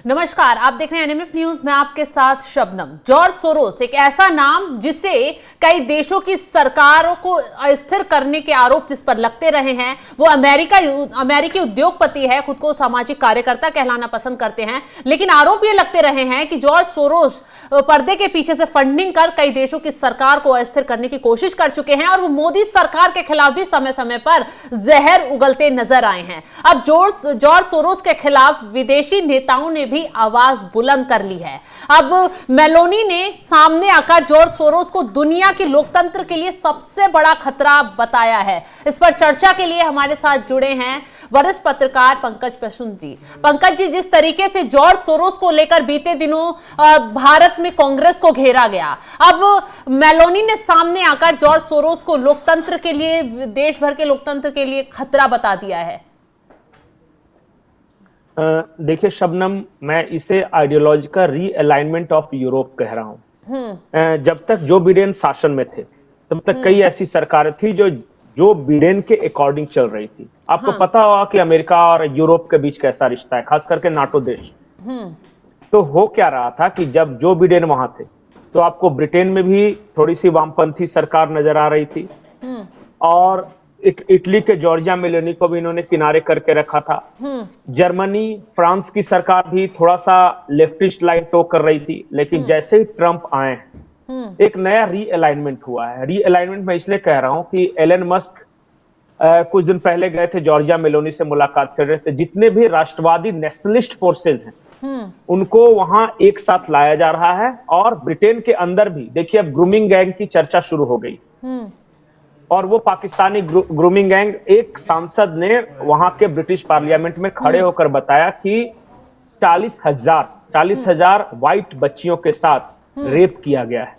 नमस्कार, आप देख रहे हैं एनएमएफ न्यूज में आपके साथ शबनम। जॉर्ज सोरोस एक ऐसा नाम जिसे कई देशों की सरकारों को अस्थिर करने के आरोप जिस पर लगते रहे हैं। वो अमेरिकी उद्योगपति है, खुद को सामाजिक कार्यकर्ता कहलाना पसंद करते हैं, लेकिन आरोप ये लगते रहे हैं कि जॉर्ज सोरोस पर्दे के पीछे से फंडिंग कर कई देशों की सरकार को अस्थिर करने की कोशिश कर चुके हैं और वो मोदी सरकार के खिलाफ भी समय समय पर जहर उगलते नजर आए हैं। अब जॉर्ज सोरोस के खिलाफ विदेशी नेताओं ने भी आवाज बुलंद कर ली है। अब मेलोनी ने सामने आकर जॉर्ज सोरोस को दुनिया के लोकतंत्र के लिए सबसे बड़ा खतरा बताया है। इस पर चर्चा के लिए हमारे साथ जुड़े हैं वरिष्ठ पत्रकार पंकज प्रसून जी। पंकज जी, जिस तरीके से जॉर्ज सोरोस को लेकर बीते दिनों भारत में कांग्रेस को घेरा गया, अब मेलोनी ने सामने आकर जॉर्ज सोरोस को लोकतंत्र के लिए, देश भर के लोकतंत्र के लिए खतरा बता दिया है। देखिए शबनम, मैं इसे आइडियोलॉजिकल रीअलाइनमेंट ऑफ यूरोप कह रहा हूं। जब तक जो बिडेन शासन में थे तब तक कई ऐसी सरकारें थी जो बिडेन के अकॉर्डिंग चल रही थी। आपको पता होगा कि अमेरिका और यूरोप के बीच कैसा रिश्ता है, खास करके नाटो देश। तो हो क्या रहा था कि जब जो बिडेन वहां थे तो आपको ब्रिटेन में भी थोड़ी सी वामपंथी सरकार नजर आ रही थी, और इटली के जॉर्जिया मेलोनी को भी इन्होंने किनारे करके रखा था। जर्मनी, फ्रांस की सरकार भी थोड़ा सा लेफ्टिस्ट लाइन टो कर रही थी। लेकिन जैसे ही ट्रंप आए, एक नया रीअलाइनमेंट हुआ है। रीअलाइनमेंट मैं इसलिए कह रहा हूं कि एलन मस्क कुछ दिन पहले गए थे, जॉर्जिया मेलोनी से मुलाकात कर रहे थे। जितने भी राष्ट्रवादी नेशनलिस्ट फोर्सेज हैं उनको वहां एक साथ लाया जा रहा है। और ब्रिटेन के अंदर भी देखिए, अब ग्रूमिंग गैंग की चर्चा शुरू हो गई, और वो पाकिस्तानी ग्रूमिंग गैंग, एक सांसद ने वहां के ब्रिटिश पार्लियामेंट में खड़े होकर बताया कि 40,000 व्हाइट बच्चियों के साथ रेप किया गया है,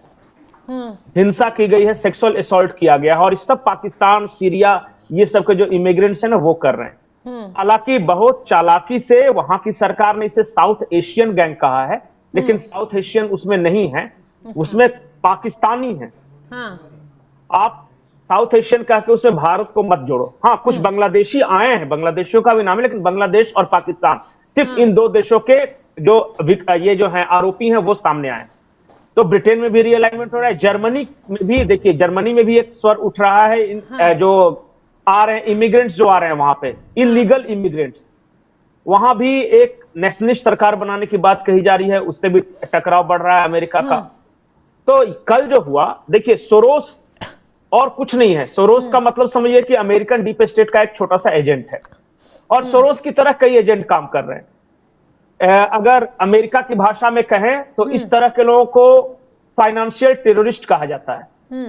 हिंसा की गई है, सेक्सुअल असॉल्ट किया गया है। और इस सब पाकिस्तान, सीरिया, ये सब के जो इमिग्रेंट्स हैं ना, वो कर रहे हैं। हालांकि बहुत चालाकी से वहां की सरकार ने इसे साउथ एशियन गैंग कहा है, लेकिन साउथ एशियन उसमें नहीं है, उसमें पाकिस्तानी है। आप साउथ एशियन कह के उसमें भारत को मत जोड़ो। हाँ, कुछ बांग्लादेशी आए हैं, बांग्लादेशियों का भी नाम है, लेकिन बांग्लादेश और पाकिस्तान, सिर्फ इन दो देशों के जो हैं आरोपी हैं वो सामने आए। तो ब्रिटेन में भी रीअलाइनमेंट हो रहा है। जर्मनी में भी देखिए, जर्मनी में भी एक स्वर उठ रहा है। जो आ रहे हैं इमिग्रेंट्स, जो आ रहे हैं वहां पे, इलीगल इमिग्रेंट्स, वहां भी एक नेशनलिस्ट सरकार बनाने की बात कही जा रही है। उससे भी टकराव बढ़ रहा है अमेरिका का। तो कल जो हुआ, देखिए, सोरोस और कुछ नहीं है। सोरोस का मतलब समझिए कि अमेरिकन डीप स्टेट का एक छोटा सा एजेंट है, और सोरोस की तरह कई एजेंट काम कर रहे हैं। अगर अमेरिका की भाषा में कहें तो इस तरह के लोगों को फाइनेंशियल टेररिस्ट कहा जाता है।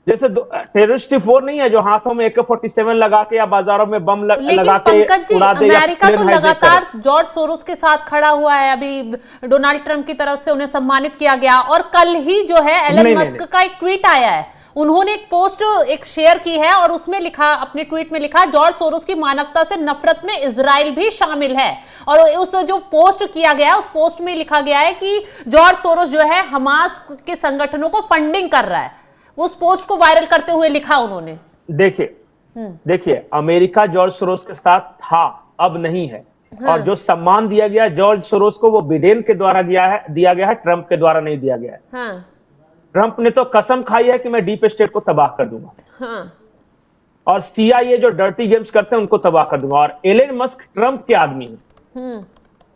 जैसे टेररिस्ट सिर्फ वो नहीं है जो हाथों में AK-47 लगा के या बाजारों में बम लगा के उड़ा दे। अमेरिका तो लगातार जॉर्ज सोरोस के साथ खड़ा हुआ है। अभी डोनाल्ड ट्रंप की तरफ से उन्हें सम्मानित किया गया, और कल ही जो है एलन मस्क का एक ट्वीट आया है। उन्होंने एक पोस्ट शेयर की है और उसमें लिखा, अपने ट्वीट में लिखा, जॉर्ज सोरोस की मानवता से नफरत में इजराइल भी शामिल है। और उस जो पोस्ट किया गया, उस पोस्ट में लिखा गया है कि जॉर्ज सोरोस जो है हमास के संगठनों को फंडिंग कर रहा है। उस पोस्ट को वायरल करते हुए लिखा उन्होंने। देखिए, अमेरिका जॉर्ज सोरोस के साथ था, अब नहीं है। और जो सम्मान दिया गया जॉर्ज सोरोस को, वो बिडेन के द्वारा दिया गया है, ट्रंप के द्वारा नहीं दिया गया है। ट्रंप ने तो कसम खाई है कि मैं डीप स्टेट को तबाह कर दूंगा, और CIA जो डर्टी गेम्स करते हैं उनको तबाह कर दूंगा। और एलन मस्क ट्रंप के आदमी है।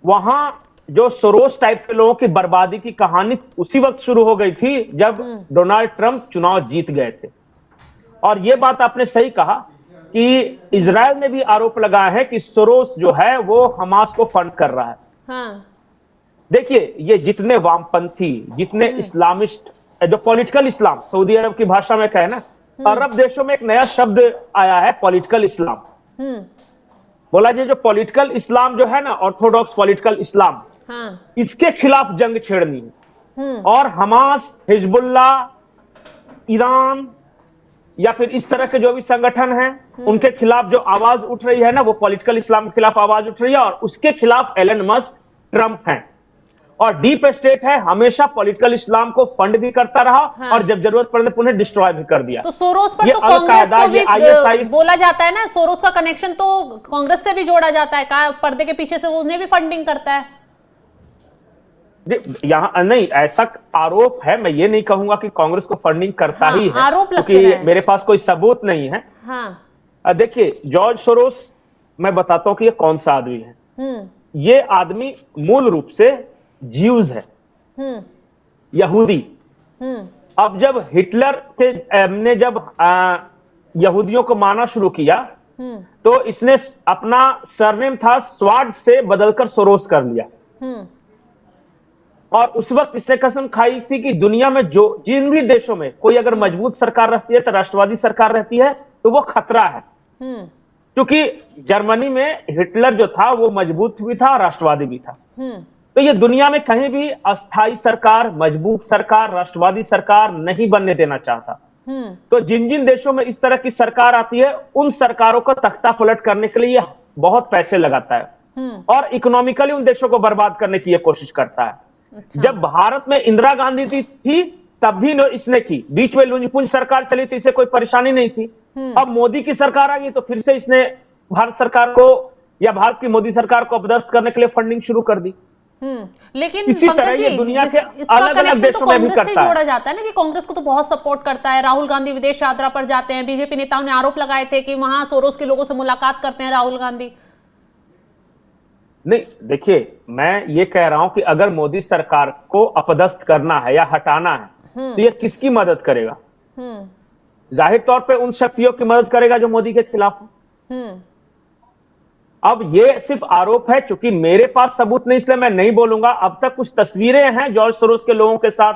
वहां जो सोरोस टाइप के लोगों की बर्बादी की कहानी उसी वक्त शुरू हो गई थी जब डोनाल्ड ट्रंप चुनाव जीत गए थे। और यह बात आपने सही कहा कि इजराइल ने भी आरोप लगाया है कि सोरोस जो है वो हमास को फंड कर रहा है। देखिए, ये जितने वामपंथी, जितने इस्लामिस्ट, जो पॉलिटिकल इस्लाम, सऊदी अरब की भाषा में कहे ना, अरब देशों में एक नया शब्द आया है, पॉलिटिकल इस्लाम। बोला जी, जो पॉलिटिकल इस्लाम जो है ना, ऑर्थोडॉक्स पॉलिटिकल इस्लाम, इसके खिलाफ जंग छेड़नी है। और हमास, हिजबुल्ला, ईरान या फिर इस तरह के जो भी संगठन हैं, उनके खिलाफ जो आवाज उठ रही है ना, वो पॉलिटिकल इस्लाम के खिलाफ आवाज उठ रही है। और उसके खिलाफ एलन मस्क, ट्रंप हैं। और डीप स्टेट है, हमेशा पॉलिटिकल इस्लाम को फंड भी करता रहा, और जब जरूरत पड़ने पर उन्हें डिस्ट्रॉय भी कर दिया। तो सोरोस पर तो कांग्रेस को भी बोला जाता है ना, सोरोस का कनेक्शन तो कांग्रेस से भी जोड़ा जाता है, पर्दे के पीछे से वो उन्हें भी फंडिंग करता है। यहाँ नहीं, ऐसा आरोप है, मैं ये नहीं कहूंगा कि कांग्रेस को फंडिंग करता ही है, आरोप लगते क्योंकि हैं। मेरे पास कोई सबूत नहीं है। देखिए, जॉर्ज सोरोस, मैं बताता हूं कि ये कौन सा आदमी है। ये आदमी मूल रूप से ज्यूज है, यहूदी। अब जब हिटलर ने जब यहूदियों को मारना शुरू किया, तो इसने अपना सरनेम था स्वार्ड से बदलकर सोरोस कर लिया। और उस वक्त इसने कसम खाई थी कि दुनिया में जो जिन भी देशों में कोई अगर मजबूत सरकार रहती है, तो राष्ट्रवादी सरकार रहती है, तो वो खतरा है। क्योंकि जर्मनी में हिटलर जो था वो मजबूत भी था, राष्ट्रवादी भी था। तो ये दुनिया में कहीं भी अस्थायी सरकार, मजबूत सरकार, राष्ट्रवादी सरकार नहीं बनने देना चाहता। तो जिन जिन देशों में इस तरह की सरकार आती है, उन सरकारों का तख्ता पलट करने के लिए बहुत पैसे लगाता है और इकोनॉमिकली उन देशों को बर्बाद करने की कोशिश करता है। अच्छा। जब भारत में इंदिरा गांधी थी तब भी इसने की, बीच में लुंजपुंज सरकार चली थी, इसे कोई परेशानी नहीं थी। अब मोदी की सरकार आ गई तो फिर से इसने भारत सरकार को या भारत की मोदी सरकार को अपदस्थ करने के लिए फंडिंग शुरू कर दी। लेकिन पंकज जी, दुनिया के इसका अलग-अलग देशों में भी कांग्रेस से करता जोड़ा जाता है ना, कि कांग्रेस को तो बहुत सपोर्ट करता है। राहुल गांधी विदेश यात्रा पर जाते हैं, बीजेपी नेताओं ने आरोप लगाए थे कि वहां सोरोस के लोगों से मुलाकात करते हैं राहुल गांधी। नहीं, देखिए, मैं ये कह रहा हूं कि अगर मोदी सरकार को अपदस्थ करना है या हटाना है, तो ये किसकी मदद करेगा? जाहिर तौर पे उन शक्तियों की मदद करेगा जो मोदी के खिलाफ है। अब ये सिर्फ आरोप है, क्योंकि मेरे पास सबूत नहीं, इसलिए मैं नहीं बोलूंगा। अब तक कुछ तस्वीरें हैं जॉर्ज सोरोस के लोगों के साथ,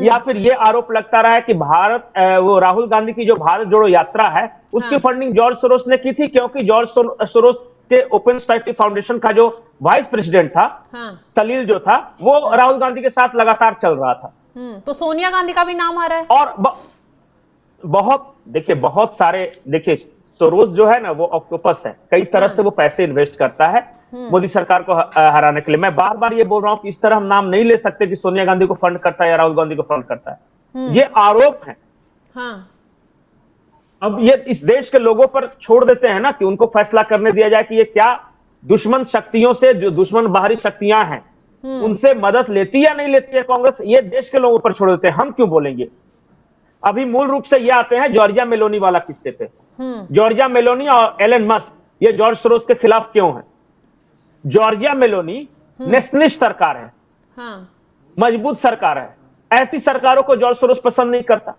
या फिर ये आरोप लगता रहा है कि वो राहुल गांधी की जो भारत जोड़ो यात्रा है, उसकी फंडिंग जॉर्ज सोरोस ने की थी, क्योंकि जॉर्ज सोरोस के ओपन सोसाइटी फाउंडेशन का जो वाइस प्रेसिडेंट था, तलील जो था, वो राहुल गांधी के साथ लगातार चल रहा था। तो सोनिया गांधी का भी नाम आ रहा है। और बहुत सारे, देखिए, सोरोस जो है ना, वो ऑक्टोपस है, कई तरह से वो पैसे इन्वेस्ट करता है मोदी सरकार को हराने के लिए। मैं बार बार ये बोल रहा हूं कि इस तरह हम नाम नहीं ले सकते कि सोनिया गांधी को फंड करता है या राहुल गांधी को फंड करता है। ये आरोप है। अब ये इस देश के लोगों पर छोड़ देते हैं ना, कि उनको फैसला करने दिया जाए कि ये क्या दुश्मन शक्तियों से, जो दुश्मन बाहरी शक्तियां हैं, उनसे मदद लेती या नहीं लेती है कांग्रेस, ये देश के लोगों पर छोड़ देते हैं। हम क्यों बोलेंगे? अभी मूल रूप से ये आते हैं जॉर्जिया मेलोनी वाला किस्से पे। जॉर्जिया मेलोनी और एलन मस्क, ये जॉर्ज सोरोस के खिलाफ क्यों है? जॉर्जिया मेलोनी नेशनलिस्ट सरकार है, मजबूत सरकार है। ऐसी सरकारों को जॉर्ज सोरोस पसंद नहीं करता।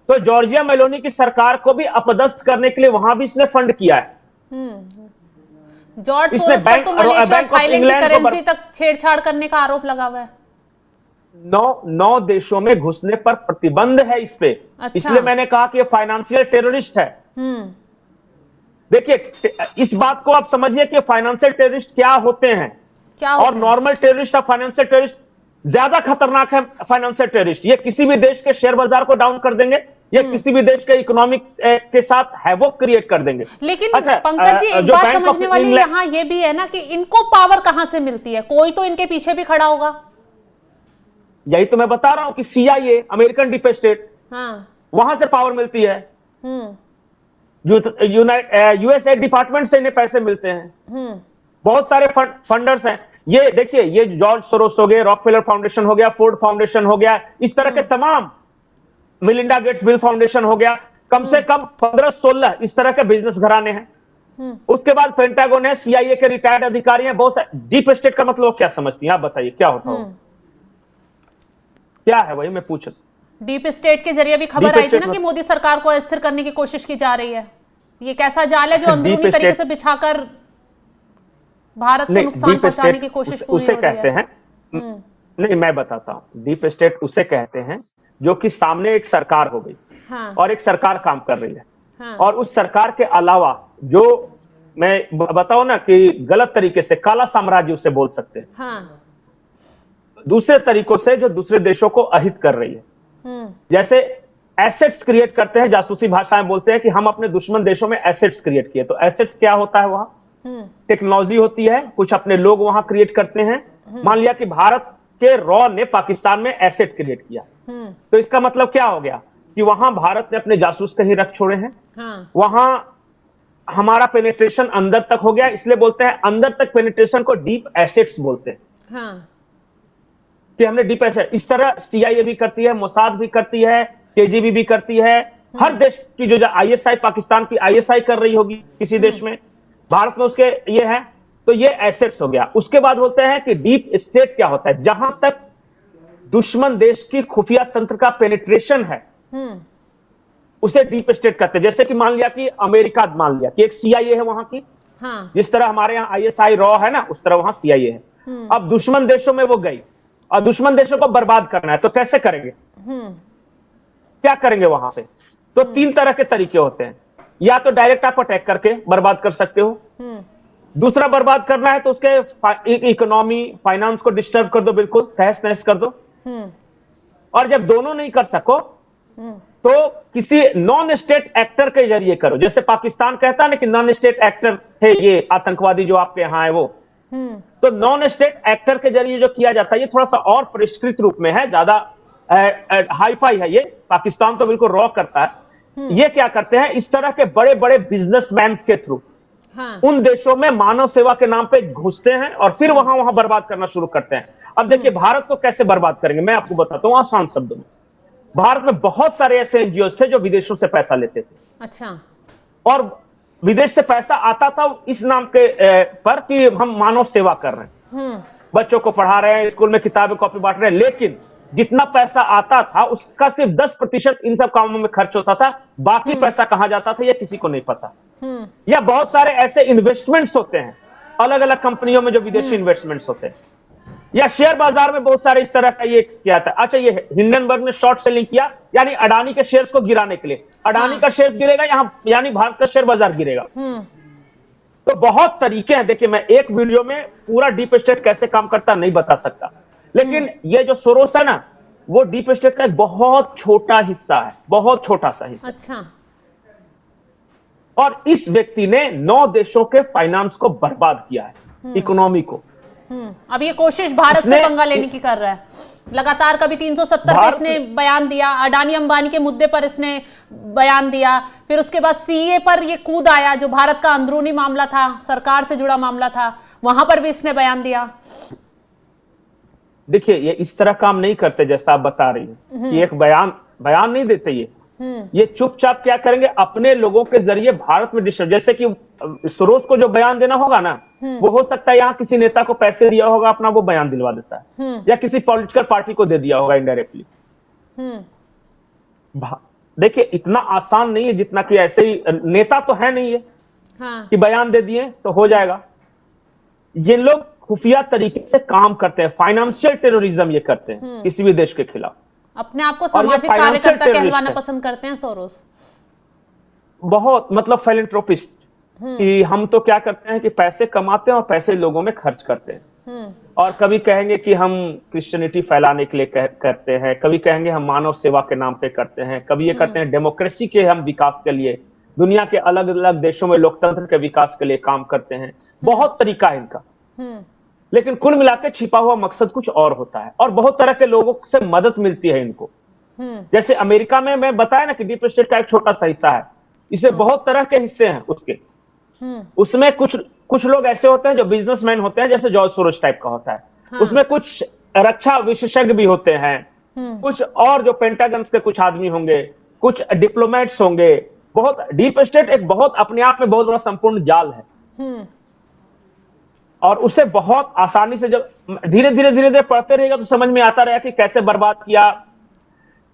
तो जॉर्जिया मेलोनी की सरकार को भी अपदस्थ करने के लिए वहां भी इसने फंड किया है। जॉर्ज सोरोस पर तो मलेशिया, थाईलैंड की करेंसी तक छेड़छाड़ करने का आरोप लगा हुआ है। 9 देशों में घुसने पर प्रतिबंध है इस पे। अच्छा। इसलिए मैंने कहा कि ये फाइनेंशियल टेररिस्ट है। देखिए, इस बात को आप समझिए कि फाइनेंशियल टेररिस्ट क्या होते हैं, और नॉर्मल टेररिस्ट और फाइनेंशियल टेररिस्ट ज्यादा खतरनाक है। फाइनेंशियल टेररिस्ट ये किसी भी देश के शेयर बाजार को डाउन कर देंगे, ये किसी भी देश के इकोनॉमिक के साथ हैवोक क्रिएट कर देंगे। लेकिन अच्छा, पंकज जी, एक बात समझने वाली यहाँ ये भी है ना कि इनको पावर कहां से मिलती है? कोई तो इनके पीछे भी खड़ा होगा। यही तो मैं बता रहा हूं कि CIA, अमेरिकन डीप स्टेट, वहां से पावर मिलती है। USA डिपार्टमेंट से इन्हें पैसे मिलते हैं। बहुत सारे फंडर्स हैं। ये देखिए, ये जॉर्ज सोरोस हो गए, रॉकफेलर फाउंडेशन हो गया, फोर्ड फाउंडेशन हो गया, इस तरह के तमाम, मिलिंडा गेट्स बिल फाउंडेशन हो गया, कम से कम 15-16 इस तरह के बिजनेस घराने हैं। उसके बाद पेंटागन है, CIA के रिटायर्ड अधिकारी हैं, बहुत सारे। डीप स्टेट का मतलब क्या समझती हैं आप? बताइए क्या होता हो? क्या है? वही मैं पूछ रहा। डीप स्टेट के जरिए भी खबर आई थी ना कि मोदी सरकार को अस्थिर करने की कोशिश की जा रही है। ये कैसा जाल है जो अंदरूनी तरीके से बिछाकर भारत को नुकसान पहुंचाने की कोशिश पूरी हो रही है? उसे कहते हैं, नहीं, मैं बताता हूं। डीप स्टेट उसे कहते हैं जो कि सामने एक सरकार हो गई, और एक सरकार काम कर रही है, और उस सरकार के अलावा जो मैं बताऊं ना कि गलत तरीके से काला साम्राज्य उसे बोल सकते हैं, दूसरे तरीकों से जो दूसरे देशों को अहित कर रही है। जैसे एसेट्स क्रिएट करते हैं, जासूसी भाषा में बोलते हैं कि हम अपने दुश्मन देशों में एसेट्स क्रिएट किए। तो एसेट्स क्या होता है? वहां टेक्नोलॉजी होती है, कुछ अपने लोग वहां क्रिएट करते हैं। मान लिया कि भारत के रॉ ने पाकिस्तान में एसेट क्रिएट किया, तो इसका मतलब क्या हो गया कि वहां भारत ने अपने जासूस कहीं रख छोड़े हैं। वहां हमारा पेनिट्रेशन अंदर तक हो गया, इसलिए बोलते हैं अंदर तक पेनिट्रेशन को डीप एसेट्स बोलते हैं। कि हमने डीप स्टेट, इस तरह सीआईए भी करती है, मोसाद भी करती है, केजीबी भी करती है। हर देश की जो आईएसआई, पाकिस्तान की आईएसआई कर रही होगी किसी देश में, भारत में उसके ये है। तो ये एसेट्स हो गया। उसके बाद बोलते हैं कि डीप स्टेट क्या होता है, जहां तक दुश्मन देश की खुफिया तंत्र का पेनिट्रेशन है उसे डीप स्टेट कहते हैं। जैसे कि मान लिया कि अमेरिका, मान लिया कि एक सीआईए है वहां की, हाँ। जिस तरह हमारे यहाँ आईएसआई रॉ है ना, उस तरह वहां सीआईए है। अब दुश्मन देशों में वो गई और दुश्मन देशों को बर्बाद करना है, तो कैसे करेंगे, क्या करेंगे वहां पे? तो तीन तरह के तरीके होते हैं। या तो डायरेक्ट आप अटैक करके बर्बाद कर सकते हो, दूसरा बर्बाद करना है तो उसके इकोनॉमी, फाइनेंस को डिस्टर्ब कर दो, बिल्कुल तहस नहस कर दो। और जब दोनों नहीं कर सको तो किसी नॉन स्टेट एक्टर के जरिए करो। जैसे पाकिस्तान कहता है ना कि नॉन स्टेट एक्टर थे ये आतंकवादी जो आपके यहां है वो, तो नॉन स्टेट एक्टर के जरिए जो किया जाता है ये थोड़ा सा और परिष्कृत रूप में है, ज्यादा हाईफाई है ये। पाकिस्तान तो बिल्कुल रॉ करता है। ये क्या करते हैं, इस तरह के बड़े बड़े बिजनेसमैन के थ्रू उन देशों में मानव सेवा के नाम पे घुसते हैं और फिर वहां बर्बाद करना शुरू करते हैं। अब देखिए भारत को कैसे बर्बाद करेंगे, मैं आपको बताता हूं आसान शब्दों में। भारत में बहुत सारे ऐसे एनजीओ थे जो विदेशों से पैसा लेते थे। अच्छा। और विदेश से पैसा आता था इस नाम के पर कि हम मानव सेवा कर रहे हैं, बच्चों को पढ़ा रहे हैं, स्कूल में किताबें कॉपी बांट रहे हैं। लेकिन जितना पैसा आता था उसका सिर्फ 10% इन सब कामों में खर्च होता था, बाकी पैसा कहां जाता था ये किसी को नहीं पता। या बहुत सारे ऐसे इन्वेस्टमेंट्स होते हैं अलग अलग कंपनियों में जो विदेशी इन्वेस्टमेंट्स होते हैं, या शेयर बाजार में बहुत सारे इस तरह का ये किया था। अच्छा, ये हिंडनबर्ग ने शॉर्ट सेलिंग किया, यानी अडानी के शेयर्स को गिराने के लिए। अडानी का शेयर गिरेगा यहां, यानी भारत का शेयर बाजार गिरेगा। तो बहुत तरीके हैं। देखिए, मैं एक वीडियो में पूरा डीप स्टेट कैसे काम करता नहीं बता सकता, लेकिन ये जो सोरोस है ना, वो डीप स्टेट का एक बहुत छोटा हिस्सा है, बहुत छोटा सा हिस्सा। अच्छा। और इस व्यक्ति ने 9 देशों के फाइनेंस को बर्बाद किया है, इकोनॉमी को। अब ये कोशिश भारत से पंगा लेने की कर रहा है लगातार। कभी 370 पे इसने बयान दिया, अडानी अंबानी के मुद्दे पर इसने बयान दिया, फिर उसके बाद सीए पर ये कूद आया जो भारत का अंदरूनी मामला था, सरकार से जुड़ा मामला था, वहां पर भी इसने बयान दिया। देखिए, ये इस तरह काम नहीं करते जैसा आप बता रही हैं कि एक बयान नहीं देते। ये चुपचाप क्या करेंगे, अपने लोगों के जरिए भारत में डिस्टर्ब। जैसे कि सोरोस को जो बयान देना होगा ना, वो हो सकता है यहाँ किसी नेता को पैसे दिया होगा, अपना वो बयान दिलवा देता है, या किसी पॉलिटिकल पार्टी को दे दिया होगा इनडायरेक्टली। देखिए, इतना आसान नहीं है जितना कि ऐसे ही नेता तो है नहीं है कि बयान दे दिए तो हो जाएगा। ये लोग खुफिया तरीके से काम करते हैं, फाइनेंशियल टेररिज्म ये करते हैं किसी भी देश के खिलाफ। अपने आप को सामाजिक कार्यकर्ता कहलाना पसंद करते हैं सोरोस, बहुत मतलब फिलैंथ्रोपिस्ट, कि हम तो क्या करते हैं कि पैसे कमाते हैं और पैसे लोगों में खर्च करते हैं। और कभी कहेंगे कि हम क्रिश्चियनिटी फैलाने के लिए करते हैं, कभी कहेंगे हम मानव सेवा के नाम पे करते हैं, कभी ये करते हैं डेमोक्रेसी के हम विकास के लिए, दुनिया के अलग अलग देशों में लोकतंत्र के विकास के लिए काम करते हैं। बहुत तरीका है इनका, लेकिन कुल मिलाकर छिपा हुआ मकसद कुछ और होता है। और बहुत तरह के लोगों से मदद मिलती है इनको। जैसे अमेरिका में मैं बताया ना कि डीप स्टेट का एक छोटा सा हिस्सा है, इसे बहुत तरह के हिस्से हैं उसके। उसमें कुछ लोग ऐसे होते हैं जो बिजनेसमैन होते हैं, जैसे जॉर्ज सोरोस टाइप का होता है। उसमें कुछ रक्षा विशेषज्ञ भी होते हैं, कुछ और जो पेंटागन के कुछ आदमी होंगे, कुछ डिप्लोमेट्स होंगे। बहुत डीप स्टेट एक बहुत अपने आप में बहुत बड़ा संपूर्ण जाल है, और उसे बहुत आसानी से जब धीरे धीरे पढ़ते रहेगा तो समझ में आता रहेगा कि कैसे बर्बाद किया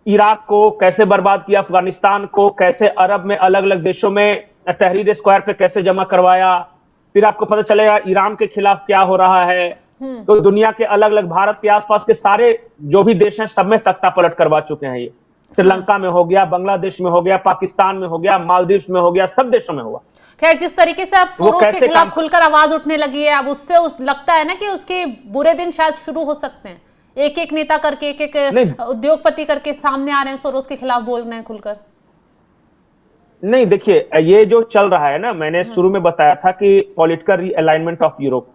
इराक को, कैसे बर्बाद किया अफगानिस्तान को, कैसे अरब में अलग अलग देशों में तहरीर स्क्वायर पे कैसे जमा करवाया। फिर आपको पता चलेगा ईरान के खिलाफ क्या हो रहा है। तो दुनिया के अलग अलग, भारत के आसपास के सारे जो भी देश हैं सब में तख्ता पलट करवा चुके हैं ये। श्रीलंका में हो गया, बांग्लादेश में हो गया, पाकिस्तान में हो गया, मालदीव में हो गया, सब देशों में हुआ। खैर, जिस तरीके से अब सोरोस के खिलाफ खुलकर आवाज उठने लगी है, अब उससे लगता है ना कि उसके बुरे दिन शायद शुरू हो सकते हैं। एक एक नेता करके, एक एक उद्योगपति करके सामने आ रहे हैं, सोरोस के खिलाफ बोल रहे हैं खुलकर। नहीं, देखिए, ये जो चल रहा है ना, मैंने शुरू में बताया था कि political realignment of Europe,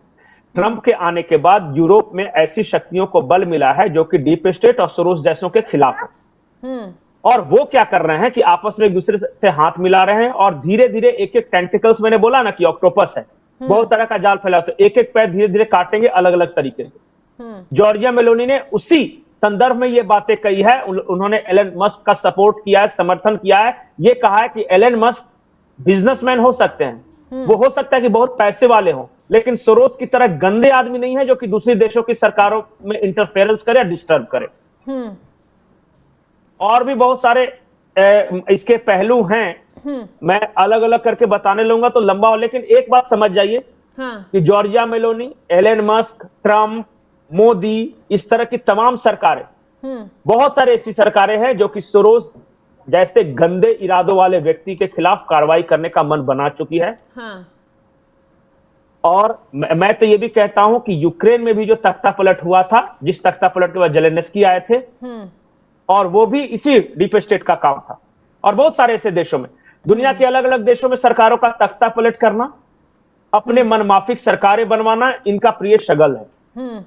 Trump के आने के बाद यूरोप में ऐसी शक्तियों को बल मिला है जो कि डीप स्टेट और सोरोस जैसों के खिलाफ है। और वो क्या कर रहे हैं कि आपस में एक दूसरे से हाथ मिला रहे हैं, और धीरे धीरे एक एक टेंटिकल्स, मैंने बोला ना कि ऑक्टोपस है, बहुत तरह का जाल फैला, तो एक एक पैर धीरे धीरे काटेंगे अलग अलग तरीके से। जॉर्जिया मेलोनी ने उसी संदर्भ में ये बातें कही है। उन्होंने एलन मस्क का सपोर्ट किया है, समर्थन किया है। ये कहा है कि एलन मस्क बिजनेसमैन हो सकते हैं, वो हो सकता है कि बहुत पैसे वाले हों, लेकिन सोरोस की तरह गंदे आदमी नहीं है जो कि दूसरी देशों की सरकारों में इंटरफेरेंस करे, डिस्टर्ब करे। और भी बहुत सारे इसके पहलू हैं, मैं अलग अलग करके बताने लूंगा तो लंबा हो, लेकिन एक बात समझ जाइए कि Giorgia Meloni, Elon Musk, Trump, Modi, इस तरह की तमाम सरकारें, बहुत सारे ऐसी सरकारें हैं जो कि सोरोस जैसे गंदे इरादों वाले व्यक्ति के खिलाफ कार्रवाई करने का मन बना चुकी है। और मैं तो ये भी कहता हूं कि यूक्रेन में भी जो तख्ता पलट हुआ था, जिस तख्ता पलट के बाद जेलेंस्की आए थे, और वो भी इसी डीप स्टेट का काम था। और बहुत सारे ऐसे देशों में, दुनिया के अलग अलग देशों में सरकारों का तख्ता पलट करना, अपने मनमाफिक सरकारें बनवाना इनका प्रिय शगल है।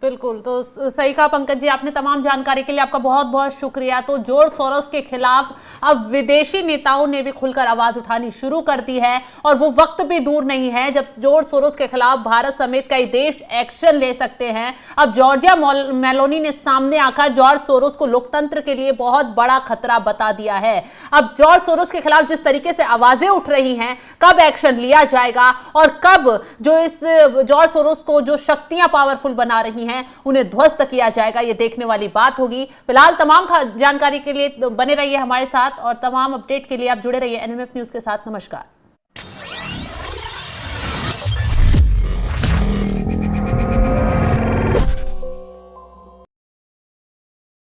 बिल्कुल, तो सही कहा पंकज जी आपने। तमाम जानकारी के लिए आपका बहुत बहुत शुक्रिया। तो जॉर्ज सोरोस के खिलाफ अब विदेशी नेताओं ने भी खुलकर आवाज उठानी शुरू कर दी है, और वो वक्त भी दूर नहीं है जब जॉर्ज सोरोस के खिलाफ भारत समेत कई देश एक्शन ले सकते हैं। अब जॉर्जिया मेलोनी ने सामने आकर जॉर्ज सोरोस को लोकतंत्र के लिए बहुत बड़ा खतरा बता दिया है। अब जॉर्ज सोरोस के खिलाफ जिस तरीके से आवाजें उठ रही हैं, कब एक्शन लिया जाएगा और कब जो इस जॉर्ज सोरोस को जो शक्तियां पावरफुल बना रही हैं उन्हें ध्वस्त किया जाएगा, ये देखने वाली बात होगी। फिलहाल तमाम जानकारी के लिए बने रहिए हमारे साथ, और तमाम अपडेट के लिए आप जुड़े रहिए एनएमएफ न्यूज के साथ। नमस्कार।